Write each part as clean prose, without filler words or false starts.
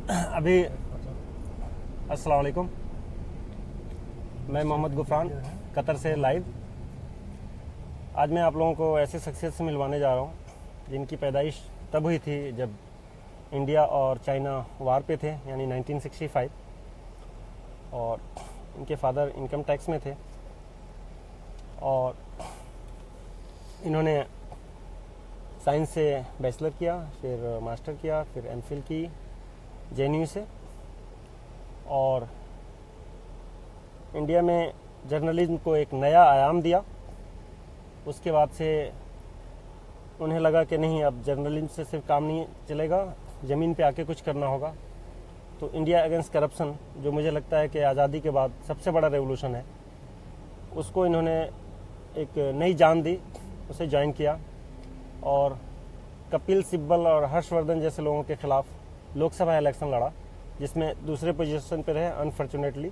अभी अस्सलाम वालेकुम, मैं मोहम्मद गुफरान कतर से लाइव। आज मैं आप लोगों को ऐसे शख्सियत से मिलवाने जा रहा हूँ जिनकी पैदाइश तब हुई थी जब इंडिया और चाइना वार पे थे, यानी 1965, और इनके फादर इनकम टैक्स में थे और इन्होंने साइंस से बैचलर किया, फिर मास्टर किया, फिर एमफिल की JNU से, और इंडिया में जर्नलिज्म को एक नया आयाम दिया। उसके बाद से उन्हें लगा कि नहीं, अब जर्नलिज्म से सिर्फ काम नहीं चलेगा, ज़मीन पे आके कुछ करना होगा। तो इंडिया अगेंस्ट करप्शन, जो मुझे लगता है कि आज़ादी के बाद सबसे बड़ा रेवोल्यूशन है, उसको इन्होंने एक नई जान दी, उसे ज्वाइन किया और कपिल सिब्बल और हर्षवर्धन जैसे लोगों के खिलाफ लोकसभा इलेक्शन लड़ा, जिसमें दूसरे पोजीशन पर रहे अनफॉर्चुनेटली,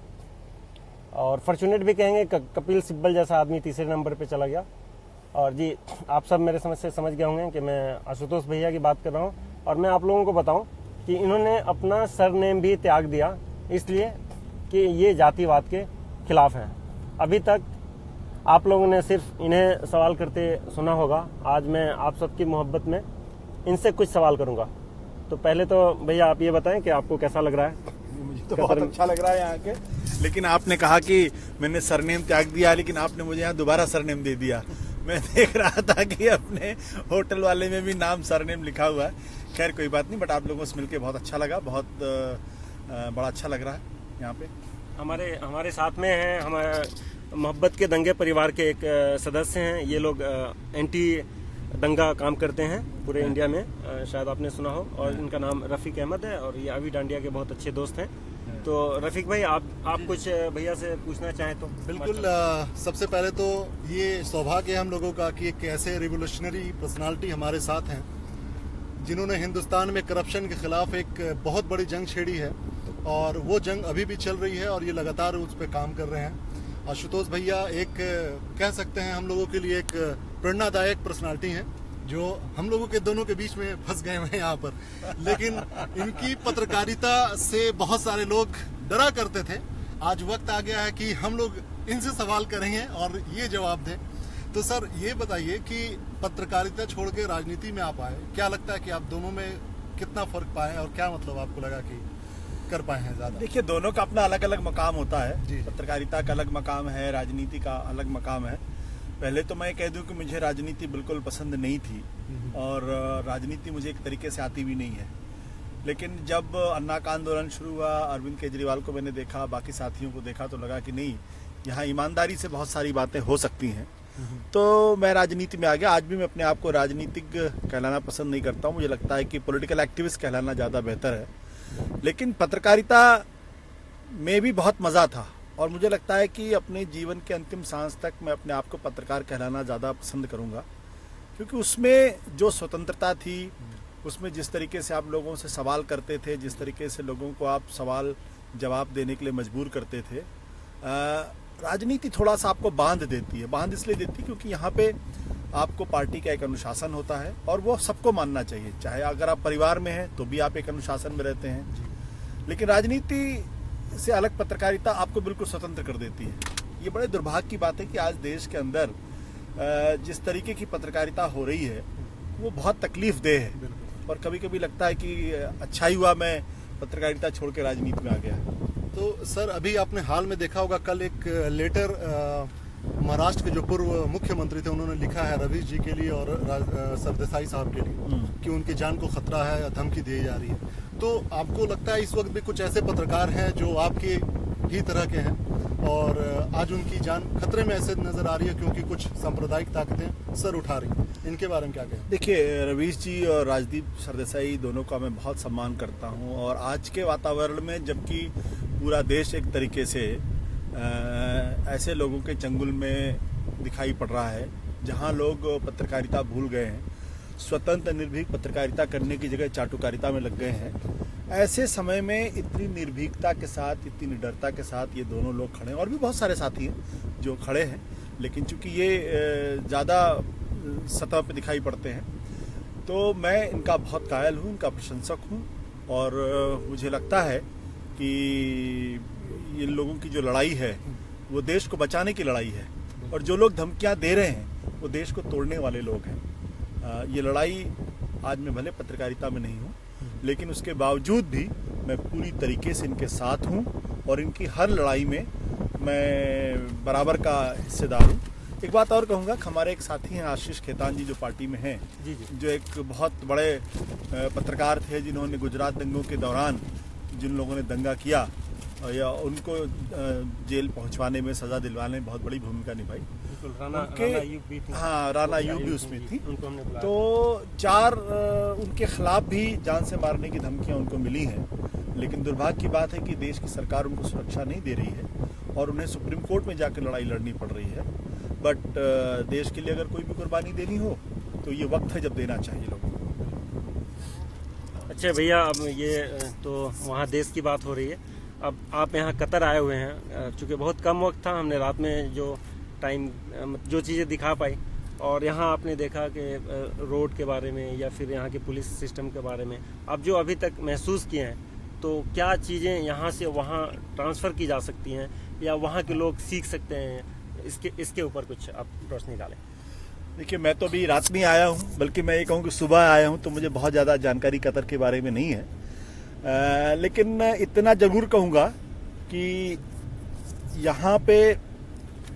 और फॉर्चुनेट भी कहेंगे, कपिल सिब्बल जैसा आदमी तीसरे नंबर पे चला गया। और जी, आप सब मेरे समझ से समझ गए होंगे कि मैं आशुतोष भैया की बात कर रहा हूँ। और मैं आप लोगों को बताऊं कि इन्होंने अपना सरनेम भी त्याग दिया, इसलिए कि ये जातिवाद के खिलाफ हैं। अभी तक आप लोगों ने सिर्फ इन्हें सवाल करते सुना होगा, आज मैं आप सबकी मोहब्बत में इनसे कुछ सवाल करूंगा। तो पहले तो भैया आप ये बताएं कि आपको कैसा लग रहा है? मुझे तो बहुत अच्छा लग रहा है यहाँ के, लेकिन आपने कहा कि मैंने सरनेम त्याग दिया, लेकिन आपने मुझे यहाँ दोबारा सरनेम दे दिया। मैं देख रहा था कि अपने होटल वाले में भी नाम सरनेम लिखा हुआ है। खैर कोई बात नहीं, बट आप लोगों से मिलकर बहुत अच्छा लगा, बहुत बड़ा अच्छा लग रहा है यहाँ पे। हमारे साथ में हैं हमारे मोहब्बत के दंगे परिवार के एक सदस्य हैं। ये लोग एंटी दंगा काम करते हैं पूरे इंडिया में, शायद आपने सुना हो, और इनका नाम रफीक अहमद है और ये अभी डांडिया के बहुत अच्छे दोस्त हैं। तो रफीक भाई, आप कुछ भैया से पूछना चाहें तो? बिल्कुल। सबसे पहले तो ये सौभाग्य है हम लोगों का कि एक ऐसे रिवोल्यूशनरी पर्सनालिटी हमारे साथ हैं जिन्होंने हिंदुस्तान में करप्शन के खिलाफ एक बहुत बड़ी जंग छेड़ी है, और वो जंग अभी भी चल रही है और ये लगातार उस पर काम कर रहे हैं। आशुतोष भैया एक कह सकते हैं हम लोगों के लिए एक प्रेरणादायक पर्सनालिटी हैं, जो हम लोगों के दोनों के बीच में फंस गए हैं यहाँ पर। लेकिन इनकी पत्रकारिता से बहुत सारे लोग डरा करते थे। आज वक्त आ गया है कि हम लोग इनसे सवाल करेंगे और ये जवाब दें। तो सर, ये बताइए कि पत्रकारिता छोड़ के राजनीति में आप आए, क्या लगता है कि आप दोनों में कितना फर्क पाए, और क्या मतलब आपको लगा कि कर पाए हैं ज्यादा? देखिए, दोनों का अपना अलग अलग मकाम होता है। पत्रकारिता का अलग मकाम है, राजनीति का अलग मकाम है। पहले तो मैं कह दूं कि मुझे राजनीति बिल्कुल पसंद नहीं थी, और राजनीति मुझे एक तरीके से आती भी नहीं है। लेकिन जब अन्ना का आंदोलन शुरू हुआ, अरविंद केजरीवाल को मैंने देखा, बाकी साथियों को देखा, तो लगा कि नहीं, यहाँ ईमानदारी से बहुत सारी बातें हो सकती हैं। तो मैं राजनीति में आ गया। आज भी मैं अपने आप को राजनीतिक कहलाना पसंद नहीं करता हूँ। मुझे लगता है कि पॉलिटिकल एक्टिविस्ट कहलाना ज़्यादा बेहतर है। लेकिन पत्रकारिता में भी बहुत मज़ा था, और मुझे लगता है कि अपने जीवन के अंतिम सांस तक मैं अपने आप को पत्रकार कहलाना ज़्यादा पसंद करूँगा, क्योंकि उसमें जो स्वतंत्रता थी, उसमें जिस तरीके से आप लोगों से सवाल करते थे, जिस तरीके से लोगों को आप सवाल जवाब देने के लिए मजबूर करते थे, राजनीति थोड़ा सा आपको बांध देती है। बांध इसलिए देती है क्योंकि यहाँ पे आपको पार्टी का एक अनुशासन होता है, और वो सबको मानना चाहिए। चाहे अगर आप परिवार में हैं तो भी आप एक अनुशासन में रहते हैं, लेकिन राजनीति से अलग पत्रकारिता आपको बिल्कुल स्वतंत्र कर देती है। ये बड़े दुर्भाग्य की बात है कि आज देश के अंदर जिस तरीके की पत्रकारिता हो रही है वो बहुत तकलीफ देह है, और कभी कभी लगता है कि अच्छा ही हुआ मैं पत्रकारिता छोड़ के राजनीति में आ गया। तो सर, अभी आपने हाल में देखा होगा, कल एक लेटर महाराष्ट्र के जो पूर्व मुख्यमंत्री थे उन्होंने लिखा है रवीश जी के लिए और सरदेसाई साहब के लिए कि उनकी जान को खतरा है, धमकी दी जा रही है। तो आपको लगता है इस वक्त भी कुछ ऐसे पत्रकार हैं जो आपके ही तरह के हैं और आज उनकी जान खतरे में ऐसे नजर आ रही है क्योंकि कुछ सांप्रदायिक ताकतें सर उठा रही हैं? इनके बारे में क्या कहें? देखिए, रवीश जी और राजदीप सरदेसाई दोनों का मैं बहुत सम्मान करता हूं, और आज के वातावरण में जबकि पूरा देश एक तरीके से ऐसे लोगों के चंगुल में दिखाई पड़ रहा है जहां लोग पत्रकारिता भूल गए हैं, स्वतंत्र निर्भीक पत्रकारिता करने की जगह चाटुकारिता में लग गए हैं, ऐसे समय में इतनी निर्भीकता के साथ, इतनी निडरता के साथ ये दोनों लोग खड़े हैं, और भी बहुत सारे साथी हैं जो खड़े हैं, लेकिन चूंकि ये ज़्यादा सतह पे दिखाई पड़ते हैं, तो मैं इनका बहुत कायल हूँ, इनका प्रशंसक हूँ, और मुझे लगता है कि इन लोगों की जो लड़ाई है वो देश को बचाने की लड़ाई है, और जो लोग धमकियां दे रहे हैं वो देश को तोड़ने वाले लोग हैं। ये लड़ाई आज मैं भले पत्रकारिता में नहीं हूँ, लेकिन उसके बावजूद भी मैं पूरी तरीके से इनके साथ हूँ और इनकी हर लड़ाई में मैं बराबर का हिस्सेदार हूँ। एक बात और कहूँगा कि हमारे एक साथी हैं आशीष खेतान जी, जो पार्टी में हैं, जो एक बहुत बड़े पत्रकार थे, जिन्होंने गुजरात दंगों के दौरान जिन लोगों ने दंगा किया या उनको जेल पहुंचवाने में, सजा दिलवाने में बहुत बड़ी भूमिका निभाई। राना अयूब भी उसमें थी। तो 4 उनके खिलाफ भी जान से मारने की धमकियां उनको मिली हैं, लेकिन दुर्भाग्य की बात है कि देश की सरकार उनको सुरक्षा नहीं दे रही है और उन्हें सुप्रीम कोर्ट में जाकर लड़ाई लड़नी पड़ रही है। बट देश के लिए अगर कोई भी कुर्बानी देनी हो तो ये वक्त है जब देना चाहिए लोगों को। अच्छा भैया, अब ये तो वहाँ देश की बात हो रही है, अब आप यहाँ कतर आए हुए हैं, चूँकि बहुत कम वक्त था, हमने रात में जो टाइम जो चीज़ें दिखा पाई, और यहाँ आपने देखा कि रोड के बारे में या फिर यहाँ के पुलिस सिस्टम के बारे में आप जो अभी तक महसूस किए हैं, तो क्या चीज़ें यहाँ से वहाँ ट्रांसफ़र की जा सकती हैं या वहाँ के लोग सीख सकते हैं, इसके ऊपर कुछ आप रोशनी डालें। देखिए, मैं तो अभी रात में आया हूँ, बल्कि मैं ये कहूँ कि सुबह आया हूँ, तो मुझे बहुत ज़्यादा जानकारी कतर के बारे में नहीं है। लेकिन इतना ज़रूर कहूँगा कि यहाँ पे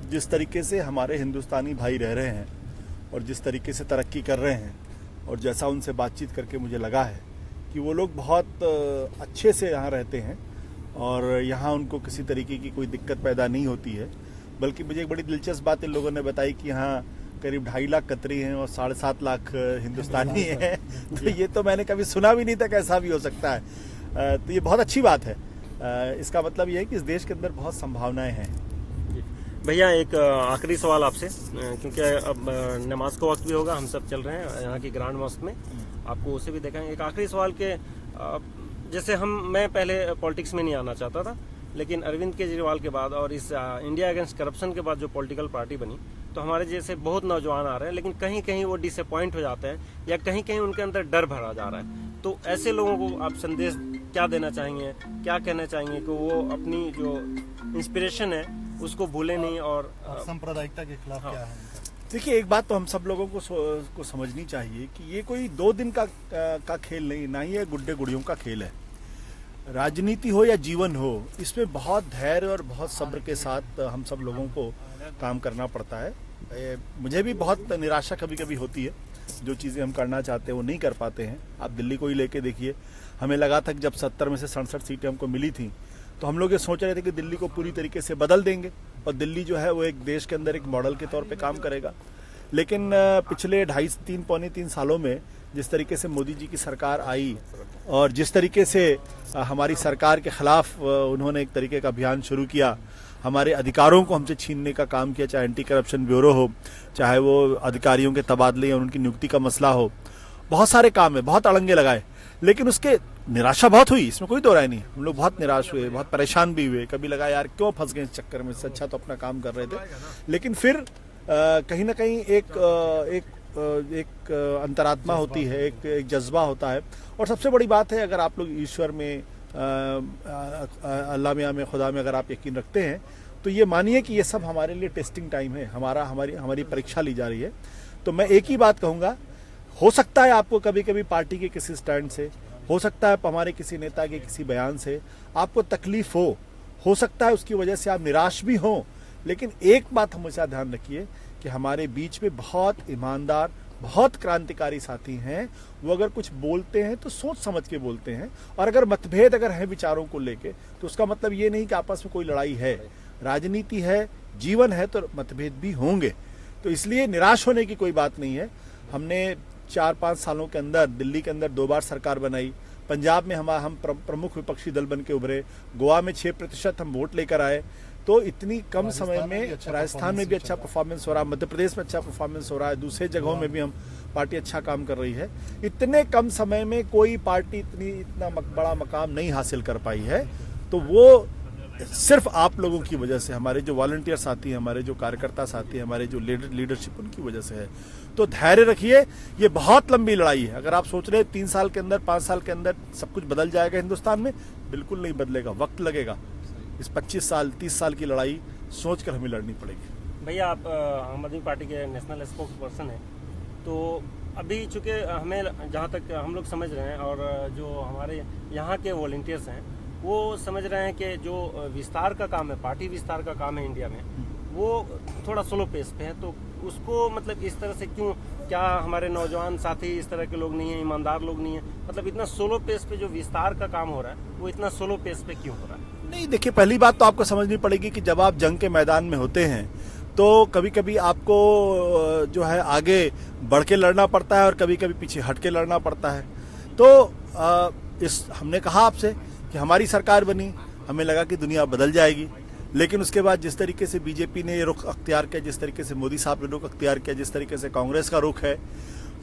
जिस तरीके से हमारे हिंदुस्तानी भाई रह रहे हैं और जिस तरीके से तरक्की कर रहे हैं, और जैसा उनसे बातचीत करके मुझे लगा है कि वो लोग बहुत अच्छे से यहाँ रहते हैं और यहाँ उनको किसी तरीके की कोई दिक्कत पैदा नहीं होती है। बल्कि मुझे एक बड़ी दिलचस्प बात इन लोगों ने बताई कि यहाँ करीब 2.5 लाख कतरी हैं और 7.5 लाख हिंदुस्तानी हैं। तो ये तो मैंने कभी सुना भी नहीं था, कैसा भी हो सकता है। तो ये बहुत अच्छी बात है। इसका मतलब ये है कि इस देश के अंदर बहुत संभावनाएं हैं। भैया, एक आखिरी सवाल आपसे, क्योंकि अब नमाज का वक्त भी होगा, हम सब चल रहे हैं यहाँ की ग्रांड मॉस्क में, आपको उसे भी देखेंगे। एक आखिरी सवाल के जैसे मैं पहले पॉलिटिक्स में नहीं आना चाहता था, लेकिन अरविंद केजरीवाल के बाद और इस इंडिया अगेंस्ट करप्शन के बाद जो पॉलिटिकल पार्टी बनी, तो हमारे जैसे बहुत नौजवान आ रहे हैं, लेकिन कहीं कहीं वो डिसअपॉइंट हो जाते हैं या कहीं कहीं उनके अंदर डर भरा जा रहा है। तो ऐसे लोगों को आप संदेश क्या देना चाहेंगे, क्या कहना चाहेंगे कि वो अपनी जो इंस्पिरेशन है उसको भूले नहीं और सांप्रदायिकता के खिलाफ क्या है? देखिए, एक बात तो हम सब लोगों को समझनी चाहिए कि ये कोई 2 दिन का खेल नहीं, ना ही ये गुड्डे गुड़ियों का खेल है। राजनीति हो या जीवन हो, इसमें बहुत धैर्य और बहुत सब्र के साथ हम सब लोगों को काम करना पड़ता है। मुझे भी बहुत निराशा कभी कभी होती है, जो चीज़ें हम करना चाहते हैं वो नहीं कर पाते हैं। आप दिल्ली को ही लेके देखिए, हमें लगा था कि जब 70 में से 67 सीटें हमको मिली थी, तो हम लोग ये सोच रहे थे कि दिल्ली को पूरी तरीके से बदल देंगे और दिल्ली जो है वो एक देश के अंदर एक मॉडल के तौर पे काम करेगा। लेकिन पिछले 2.5 पौने 3 सालों में जिस तरीके से मोदी जी की सरकार आई और जिस तरीके से हमारी सरकार के खिलाफ उन्होंने एक तरीके का अभियान शुरू किया, हमारे अधिकारों को हमसे छीनने का काम किया, चाहे एंटी करप्शन ब्यूरो हो, चाहे वो अधिकारियों के तबादले और उनकी नियुक्ति का मसला हो, बहुत सारे काम है, बहुत अड़ंगे लगाए, लेकिन उसके निराशा बहुत हुई, इसमें कोई दो राय नहीं। हम लोग बहुत निराश हुए, बहुत परेशान भी हुए, कभी लगा यार क्यों फंस गए इस चक्कर में, इससे अच्छा तो अपना काम कर रहे थे। लेकिन फिर कहीं ना कहीं एक अंतरात्मा होती है, एक जज्बा होता है। और सबसे बड़ी बात है, अगर आप लोग ईश्वर में, अल्लाह में, खुदा में अगर आप यकीन रखते हैं, तो ये मानिए कि ये सब हमारे लिए टेस्टिंग टाइम है, हमारी परीक्षा ली जा रही है। तो मैं एक ही बात कहूँगा, हो सकता है आपको कभी कभी पार्टी के किसी स्टैंड से, हो सकता है हमारे किसी नेता के किसी बयान से आपको तकलीफ हो सकता है उसकी वजह से आप निराश भी हों, लेकिन एक बात हमेशा ध्यान रखिए कि हमारे बीच में बहुत ईमानदार, बहुत क्रांतिकारी साथी हैं। वो अगर कुछ बोलते हैं तो सोच समझ के बोलते हैं, और अगर मतभेद अगर है विचारों को लेके, तो उसका मतलब ये नहीं कि आपस में कोई लड़ाई है। राजनीति है, जीवन है, तो मतभेद भी होंगे। तो इसलिए निराश होने की कोई बात नहीं है। हमने 4-5 सालों के अंदर दिल्ली के अंदर 2 बार सरकार बनाई, पंजाब में हम प्रमुख विपक्षी दल बन के उभरे, गोवा में 6% हम वोट लेकर आए। तो इतनी कम समय में राजस्थान में भी अच्छा परफॉर्मेंस हो रहा है, मध्य प्रदेश में अच्छा परफॉर्मेंस हो रहा है, दूसरे जगहों में भी हम पार्टी अच्छा काम कर रही है। इतने कम समय में कोई पार्टी इतना बड़ा मकाम नहीं हासिल कर पाई है। तो वो सिर्फ आप लोगों की वजह से, हमारे जो वॉलंटियर साथी हैं, हमारे जो कार्यकर्ता साथी हैं, हमारे जो लीडरशिप उनकी वजह से है। तो धैर्य रखिए, ये बहुत लंबी लड़ाई है। अगर आप सोच रहे हैं 3 साल के अंदर, 5 साल के अंदर सब कुछ बदल जाएगा हिंदुस्तान में, बिल्कुल नहीं बदलेगा, वक्त लगेगा। इस 25 साल 30 साल की लड़ाई सोच कर हमें लड़नी पड़ेगी। भैया, आप आम आदमी पार्टी के नेशनल स्पोक्स पर्सन हैं, तो अभी चूंकि हमें जहाँ तक हम लोग समझ रहे हैं और जो हमारे यहाँ के वॉलंटियर्स हैं वो समझ रहे हैं कि जो विस्तार का काम है, पार्टी विस्तार का काम है इंडिया में, वो थोड़ा स्लो पेस पे है। तो उसको मतलब इस तरह से क्यों, क्या हमारे नौजवान साथी इस तरह के लोग नहीं हैं, ईमानदार लोग नहीं हैं? मतलब इतना स्लो पेस पे जो विस्तार का काम हो रहा है वो इतना स्लो पेस पे क्यों हो रहा है? नहीं, देखिए, पहली बात तो आपको समझनी पड़ेगी कि जब आप जंग के मैदान में होते हैं तो कभी कभी आपको जो है आगे बढ़ के लड़ना पड़ता है और कभी कभी पीछे हट के लड़ना पड़ता है। तो हमने कहा आपसे कि हमारी सरकार बनी, हमें लगा कि दुनिया बदल जाएगी, लेकिन उसके बाद जिस तरीके से बीजेपी ने ये रुख अख्तियार किया, जिस तरीके से मोदी साहब ने रुख अख्तियार किया, जिस तरीके से कांग्रेस का रुख है,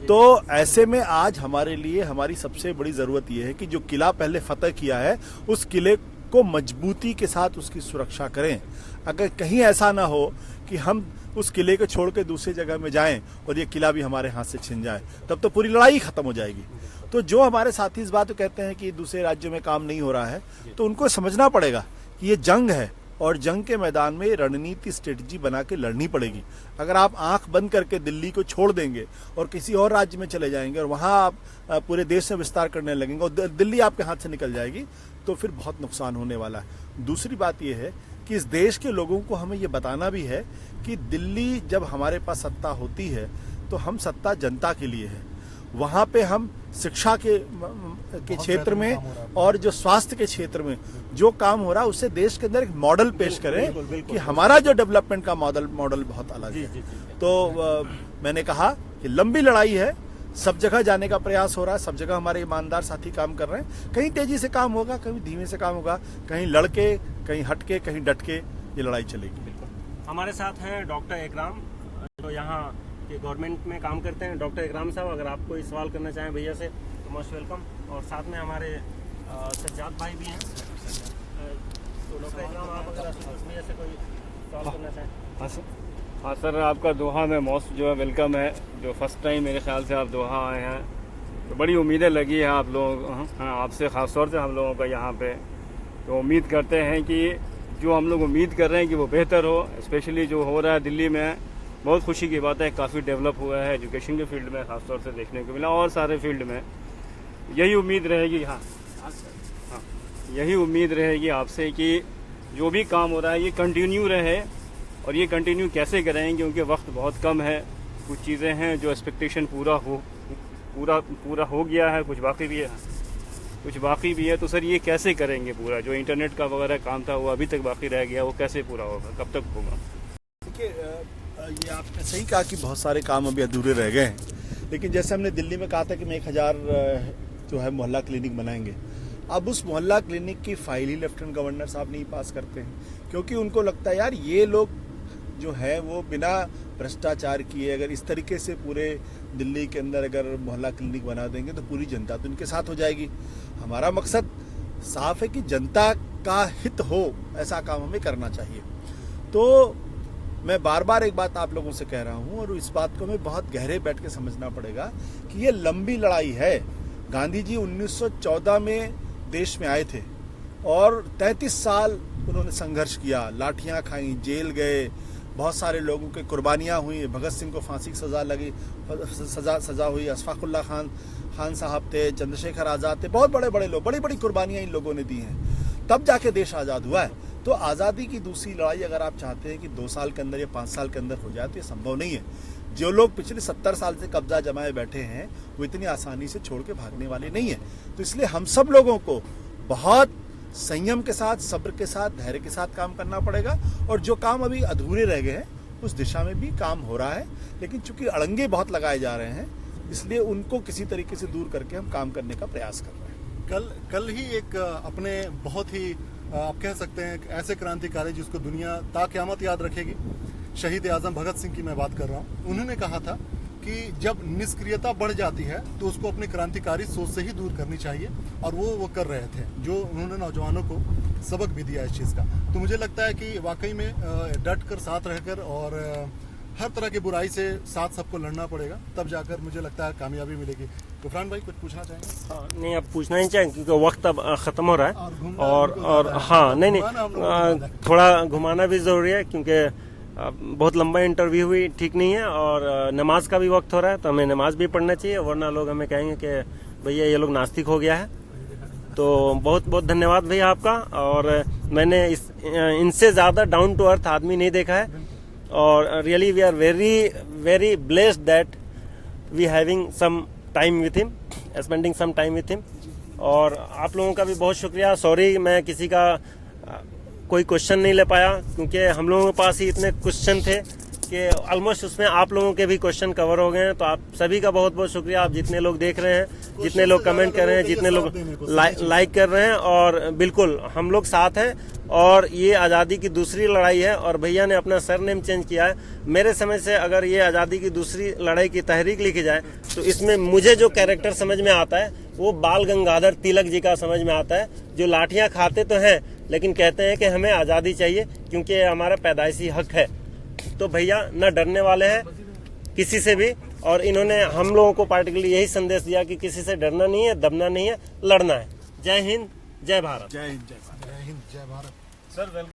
तो ऐसे में आज हमारे लिए हमारी सबसे बड़ी जरूरत यह है कि जो किला पहले फतह किया है उस किले को मजबूती के साथ उसकी सुरक्षा करें। अगर कहीं ऐसा ना हो कि हम उस किले को छोड़ के दूसरी जगह में जाएं और ये किला भी हमारे हाथ से छिन जाए, तब तो पूरी लड़ाई खत्म हो जाएगी। तो जो हमारे साथी इस बात को कहते हैं कि दूसरे राज्यों में काम नहीं हो रहा है, तो उनको समझना पड़ेगा कि ये जंग है और जंग के मैदान में रणनीति, स्ट्रेटजी बना के लड़नी पड़ेगी। अगर आप आंख बंद करके दिल्ली को छोड़ देंगे और किसी और राज्य में चले जाएंगे और वहां आप पूरे देश में विस्तार करने लगेंगे और दिल्ली आपके हाथ से निकल जाएगी, तो फिर बहुत नुकसान होने वाला है। दूसरी बात यह है कि इस देश के लोगों को हमें ये बताना भी है कि दिल्ली जब हमारे पास सत्ता होती है तो हम सत्ता जनता के लिए है। वहां पे हम शिक्षा के क्षेत्र में और जो स्वास्थ्य के क्षेत्र में जो काम हो रहा है उससे देश के अंदर एक मॉडल पेश करें कि हमारा जो डेवलपमेंट का मॉडल बहुत अलग है। तो मैंने कहा कि लंबी लड़ाई है, सब जगह जाने का प्रयास हो रहा है, सब जगह हमारे ईमानदार साथी काम कर रहे हैं। कहीं तेजी से काम होगा, कहीं धीमे से काम होगा, कहीं लड़के, कहीं हटके, कहीं डट के ये लड़ाई चलेगी। हमारे साथ हैं डॉक्टर एकराम, जो यहाँ के गवर्नमेंट में काम करते हैं। डॉक्टर एकराम साहब, अगर आप कोई सवाल करना चाहें भैया से तो मोस्ट वेलकम। और साथ में हमारे सज्जाद भाई भी हैं। तो डॉक्टर एकराम, आप अगर भैया से कोई सवाल करना चाहें। हाँ सर, आपका दोहा में मोस्ट जो है वेलकम है। जो फर्स्ट टाइम मेरे ख्याल से आप दोहा आए हैं, तो बड़ी उम्मीदें लगी हैं आप लोग, हाँ, आपसे ख़ास तौर से हम लोगों का यहाँ पे। तो उम्मीद करते हैं कि जो हम लोग उम्मीद कर रहे हैं कि वो बेहतर हो। स्पेशली जो हो रहा है दिल्ली में, बहुत खुशी की बात है, काफ़ी डेवलप हुआ है एजुकेशन के फील्ड में, ख़ास तौर से देखने को मिला, और सारे फील्ड में। यही उम्मीद रहेगी, हाँ, यही उम्मीद रहेगी आपसे कि जो भी काम हो रहा है ये कंटिन्यू रहे। और ये कंटिन्यू कैसे करेंगे, क्योंकि वक्त बहुत कम है। कुछ चीज़ें हैं जो एक्सपेक्टेशन पूरा हो गया है, कुछ बाकी भी है। तो सर ये कैसे करेंगे पूरा, जो इंटरनेट का वगैरह काम था वो अभी तक बाकी रह गया, वो कैसे पूरा होगा, कब तक होगा? देखिए, ये आपने सही कहा कि बहुत सारे काम अभी अधूरे रह गए हैं, लेकिन जैसे हमने दिल्ली में कहा था कि हम 1000 जो है मोहल्ला क्लिनिक बनाएंगे। अब उस मोहल्ला क्लिनिक की फाइल ही लेफ्टिनेंट गवर्नर साहब नहीं पास करते हैं, क्योंकि उनको लगता है यार ये लोग जो है वो बिना भ्रष्टाचार किए अगर इस तरीके से पूरे दिल्ली के अंदर अगर मोहल्ला क्लिनिक बना देंगे तो पूरी जनता तो इनके साथ हो जाएगी। हमारा मकसद साफ है कि जनता का हित हो, ऐसा काम हमें करना चाहिए। तो मैं बार बार एक बात आप लोगों से कह रहा हूं और इस बात को हमें बहुत गहरे बैठ के समझना पड़ेगा कि ये लंबी लड़ाई है। गांधी जी 1914 में देश में आए थे और 33 साल उन्होंने संघर्ष किया, लाठियां खाई, जेल गए, बहुत सारे लोगों की कुर्बानियां हुई। भगत सिंह को फांसी की सजा लगी, सजा हुई। अशफाकुल्ला खान साहब थे, चंद्रशेखर आजाद थे, बहुत बड़े बड़े लोग, बड़ी बड़ी कुर्बानियां इन लोगों ने दी हैं। तब जाके देश आज़ाद हुआ है। तो आज़ादी की दूसरी लड़ाई अगर आप चाहते हैं कि 2 साल के अंदर या 5 साल के अंदर हो जाए तो ये संभव नहीं है। जो लोग पिछले 70 साल से कब्जा जमाए बैठे हैं वो इतनी आसानी से छोड़ के भागने वाले नहीं है। तो इसलिए हम सब लोगों को बहुत संयम के साथ, सब्र के साथ, धैर्य के साथ काम करना पड़ेगा। और जो काम अभी अधूरे रह गए हैं उस दिशा में भी काम हो रहा है, लेकिन चूंकि अड़ंगे बहुत लगाए जा रहे हैं इसलिए उनको किसी तरीके से दूर करके हम काम करने का प्रयास कर रहे हैं। कल ही एक अपने बहुत ही आप कह सकते हैं ऐसे क्रांतिकारी जिसको दुनिया ताक़यामत याद रखेगी, शहीद आजम भगत सिंह की मैं बात कर रहा हूँ। उन्होंने कहा था कि जब निष्क्रियता बढ़ जाती है तो उसको अपनी क्रांतिकारी सोच से ही दूर करनी चाहिए, और वो कर रहे थे। जो उन्होंने नौजवानों को सबक भी दिया इस चीज़ का। तो मुझे लगता है कि वाकई में डट कर साथ रहकर और हर तरह की बुराई से साथ सबको लड़ना पड़ेगा, तब जाकर मुझे लगता है कामयाबी मिलेगी। गुफरान भाई कुछ पूछना चाहेंगे? हाँ, नहीं अब पूछना ही चाहिए क्योंकि वक्त अब ख़त्म हो रहा है और घुमाना हाँ नहीं घुमाना हम लोगों को नहीं ज़्यादा है। थोड़ा घुमाना भी ज़रूरी है क्योंकि बहुत लंबा इंटरव्यू हुई ठीक नहीं है और नमाज का भी वक्त हो रहा है तो हमें नमाज भी पढ़ना चाहिए, वरना लोग हमें कहेंगे कि भैया ये लोग नास्तिक हो गया है। तो बहुत बहुत धन्यवाद भैया आपका। और मैंने इनसे ज़्यादा डाउन टू अर्थ आदमी नहीं देखा है और really we are very very blessed that we having some time with him, spending some time with him. और आप लोगों का भी बहुत शुक्रिया। सॉरी मैं किसी का कोई क्वेश्चन नहीं ले पाया क्योंकि हम लोगों के पास ही इतने क्वेश्चन थे कि ऑलमोस्ट उसमें आप लोगों के भी क्वेश्चन कवर हो गए हैं। तो आप सभी का बहुत बहुत शुक्रिया, आप जितने लोग देख रहे हैं, जितने लोग कमेंट कर रहे हैं, जितने लोग लाइक कर रहे हैं। और बिल्कुल हम लोग साथ हैं और ये आज़ादी की दूसरी लड़ाई है और भैया ने अपना सरनेम चेंज किया है। मेरे समय से अगर ये आज़ादी की दूसरी लड़ाई की तहरीक लिखी जाए तो इसमें मुझे जो कैरेक्टर समझ में आता है वो बाल गंगाधर तिलक जी का समझ में आता है, जो लाठियां खाते तो हैं लेकिन कहते हैं कि हमें आज़ादी चाहिए क्योंकि ये हमारा पैदाइशी हक है। तो भैया न डरने वाले हैं किसी से भी और इन्होंने हम लोगों को पार्टिकुलरली यही संदेश दिया कि किसी से डरना नहीं है, दबना नहीं है, लड़ना है। जय हिंद, जय भारत। जय हिंद, जय भारत। जय हिंद, जय भारत। Sir welcome.